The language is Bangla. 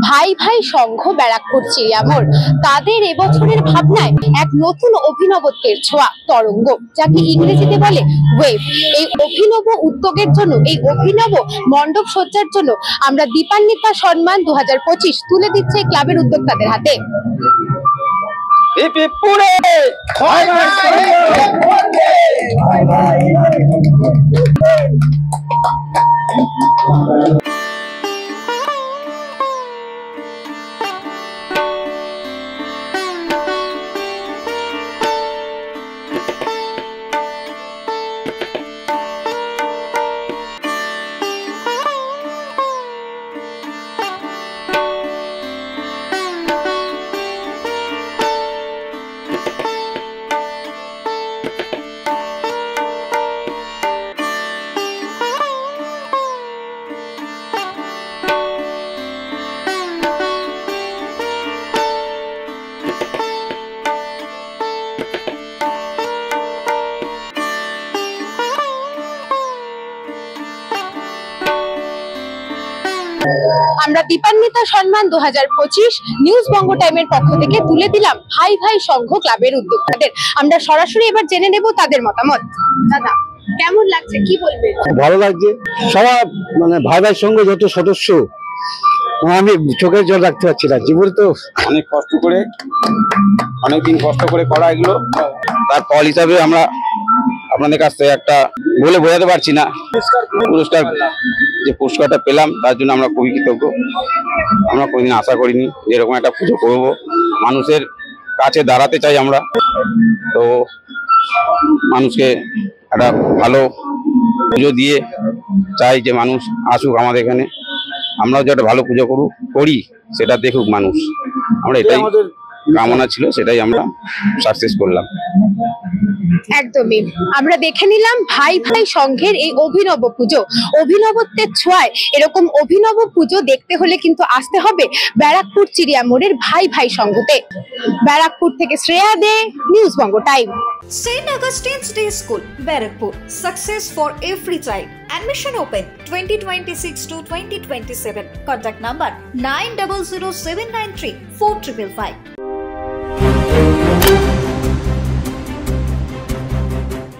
ভাই ভাই সংঘ ব্যারাকপুর চিড়িয়ামোড় তাদের এবছরের ভাবনায় এক নতুন অভিনবত্বের ছোঁয়া তরঙ্গ, যাকে ইংরেজিতে বলে ওয়েভ। এই অভিনব উদ্যোগের জন্য, এই অভিনব মণ্ডপ সজ্জার জন্য আমরা দীপান্বিতা সম্মান 2025 তুলে দিচ্ছে ক্লাবের উদ্যোক্তাদের হাতে। আমরা দীপান্বিতা সম্মান 2025 নিউজ বঙ্গ টাইমের পক্ষ থেকে তুলে দিলাম ভাই ভাই সংঘ ক্লাবের উদ্যোক্তাদের। আমরা সরাসরি এবার জেনে নেব তাদের মতামত। দাদা, কেমন লাগছে, কি বলবেন? ভালো লাগছে। সবার ভাই ভাই সংঘ যত সদস্য, আমি চোখের জল রাখতে পারছি না। জীবনে তো অনেক কষ্ট করে, অনেকদিন কষ্ট করে করা এগুলো, তার ফল হিসাবে আমরা আপনাদের কাছ থেকে একটা বলে বোঝাতে পারছি না পুরস্কার, যে পুরস্কারটা পেলাম তার জন্য আমরা খুবই কৃতজ্ঞ। আমরা কোনোদিন আশা করিনি এরকম একটা পুজো করবো, মানুষের কাছে দাঁড়াতে চাই আমরা। তো মানুষকে একটা ভালো পুজো দিয়ে চাই যে মানুষ আসুক আমাদের এখানে, আমরাও যে একটা ভালো পুজো করি সেটা দেখুক মানুষ। আমরা এটাই কামনা ছিল, সেটাই আমরা সাকসেস করলাম। একদমই, আমরা দেখে নিলাম ভাই ভাই সংঘের এই অভিনব পুজো, অভিনবত্বের ছোঁয়ায়। এরকম অভিনব পুজো দেখতে হলে কিন্তু আসতে হবে ব্যারাকপুর চিড়িয়ামোড়ের ভাই ভাই সংঘতে। ব্যারাকপুর থেকে শ্রেয়া দে, news Banga time. St. Augustine's Day School, Barakpur. Success for every child. Admission open 2026 to 2027. Contact number 900793 4555.